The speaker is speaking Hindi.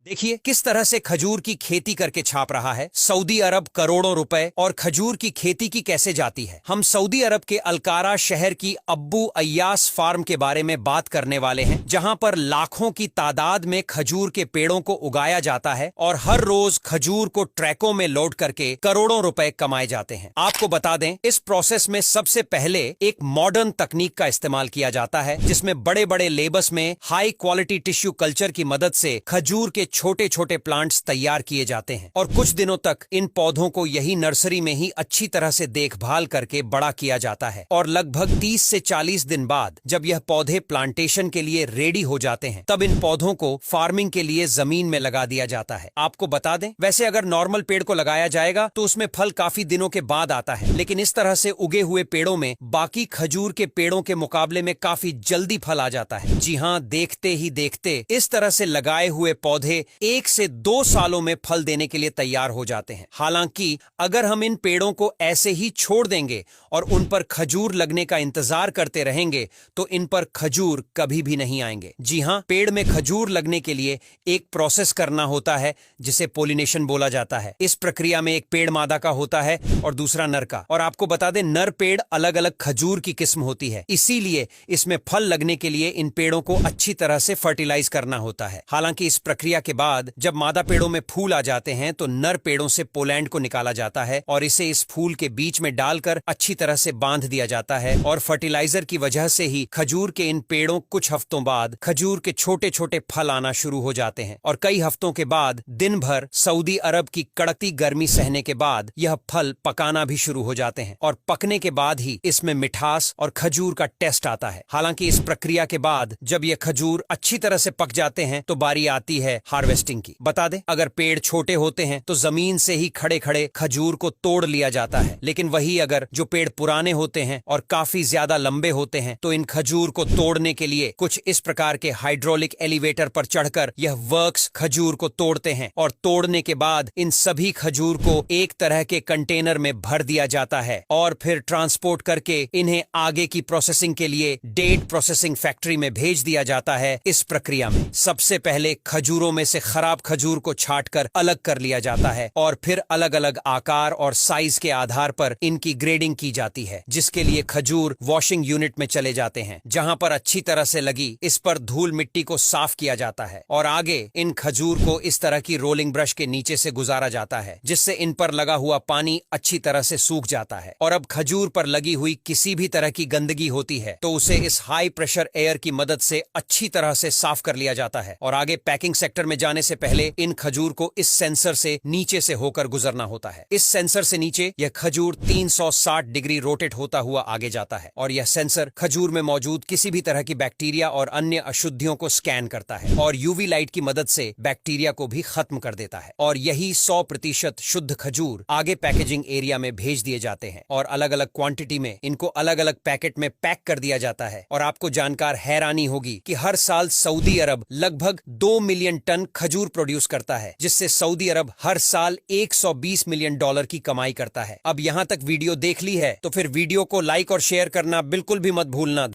देखिए किस तरह से खजूर की खेती करके छाप रहा है। सऊदी अरब करोड़ों रुपए और खजूर की खेती की कैसे जाती है। हम सऊदी अरब के अलकारा शहर की अब्बू अय्यास फार्म के बारे में बात करने वाले हैं, जहां पर लाखों की तादाद में खजूर के पेड़ों को उगाया जाता है और हर रोज खजूर को ट्रकों में लोड करके करोड़ों रुपए कमाए जाते हैं। आपको बता दें, इस प्रोसेस में सबसे पहले एक मॉडर्न तकनीक का इस्तेमाल किया जाता है, जिसमें बड़े बड़े लेबस में हाई क्वालिटी टिश्यू कल्चर की मदद से खजूर के छोटे छोटे प्लांट्स तैयार किए जाते हैं और कुछ दिनों तक इन पौधों को यही नर्सरी में ही अच्छी तरह से देखभाल करके बड़ा किया जाता है और लगभग 30 से 40 दिन बाद जब यह पौधे प्लांटेशन के लिए रेडी हो जाते हैं, तब इन पौधों को फार्मिंग के लिए जमीन में लगा दिया जाता है। आपको बता दें, वैसे अगर नॉर्मल पेड़ को लगाया जाएगा तो उसमें फल काफी दिनों के बाद आता है, लेकिन इस तरह से उगे हुए पेड़ों में बाकी खजूर के पेड़ों के मुकाबले में काफी जल्दी फल आ जाता है। जी हाँ, देखते ही देखते इस तरह से लगाए हुए पौधे 1 से 2 सालों में फल देने के लिए तैयार हो जाते हैं। हालांकि अगर हम इन पेड़ों को ऐसे ही छोड़ देंगे और उन पर खजूर लगने का इंतजार करते रहेंगे तो इन पर खजूर कभी भी नहीं आएंगे। जी हाँ, पेड़ में खजूर लगने के लिए एक प्रोसेस करना होता है जिसे पोलिनेशन बोला जाता है। इस प्रक्रिया में एक पेड़ मादा का होता है और दूसरा नर का। और आपको बता दें, नर पेड़ अलग अलग खजूर की किस्म होती है, इसीलिए इसमें फल लगने के लिए इन पेड़ों को अच्छी तरह से फर्टिलाइज करना होता है। हालांकि इस प्रक्रिया के बाद जब मादा पेड़ों में फूल आ जाते हैं तो नर पेड़ों से पोलैंड को निकाला जाता है और इसे इस फूल के बीच में डालकर अच्छी तरह से बांध दिया जाता है और फर्टिलाइजर की वजह से ही खजूर के इन पेड़ों कुछ हफ्तों बाद खजूर के छोटे छोटे फल आना शुरू हो जाते हैं और कई हफ्तों के बाद दिन भर सऊदी अरब की कड़कती गर्मी सहने के बाद यह फल पकाना भी शुरू हो जाते हैं और पकने के बाद ही इसमें मिठास और खजूर का टेस्ट आता है। हालांकि इस प्रक्रिया के बाद जब यह खजूर अच्छी तरह से पक जाते हैं तो बारी आती है हार्वेस्टिंग की। बता दें, अगर पेड़ छोटे होते हैं तो जमीन से ही खड़े खड़े खजूर को तोड़ लिया जाता है, लेकिन वही अगर जो पेड़ पुराने होते हैं और काफी ज्यादा लंबे होते हैं तो इन खजूर को तोड़ने के लिए कुछ इस प्रकार के हाइड्रोलिक एलिवेटर पर चढ़कर यह वर्क्स खजूर को तोड़ते हैं और तोड़ने के बाद इन सभी खजूर को एक तरह के कंटेनर में भर दिया जाता है और फिर ट्रांसपोर्ट करके इन्हें आगे की प्रोसेसिंग के लिए डेट प्रोसेसिंग फैक्ट्री में भेज दिया जाता है। इस प्रक्रिया में सबसे पहले खजूरों में से खराब खजूर को छांटकर अलग कर लिया जाता है और फिर अलग अलग आकार और साइज के आधार पर इनकी ग्रेडिंग की जाती है, जिसके लिए खजूर वॉशिंग यूनिट में चले जाते हैं, जहां पर अच्छी तरह से लगी इस पर धूल मिट्टी को साफ किया जाता है और आगे इन खजूर को इस तरह की रोलिंग ब्रश के नीचे से गुजारा जाता है, जिससे इन पर लगा हुआ पानी अच्छी तरह से सूख जाता है। और अब खजूर पर लगी हुई किसी भी तरह की गंदगी होती है तो उसे इस हाई प्रेशर एयर की मदद से अच्छी तरह से साफ कर लिया जाता है और आगे पैकिंग सेक्टर में जाने से पहले इन खजूर को इस सेंसर से नीचे से होकर गुजरना होता है। इस सेंसर से नीचे यह खजूर 360 डिग्री रोटेट होता हुआ आगे जाता है और यह सेंसर खजूर में मौजूद किसी भी तरह की बैक्टीरिया और अन्य अशुद्धियों को स्कैन करता है और यूवी लाइट की मदद से बैक्टीरिया को भी खत्म कर देता है और यही 100% शुद्ध खजूर आगे पैकेजिंग एरिया में भेज दिए जाते हैं और अलग अलग क्वांटिटी में इनको अलग अलग पैकेट में पैक कर दिया जाता है। और आपको जानकर हैरानी होगी कि हर साल सऊदी अरब लगभग 2 मिलियन टन खजूर प्रोड्यूस करता है, जिससे सऊदी अरब हर साल $120 मिलियन की कमाई करता है। अब यहाँ तक वीडियो देख ली है तो फिर वीडियो को लाइक और शेयर करना बिल्कुल भी मत भूलना।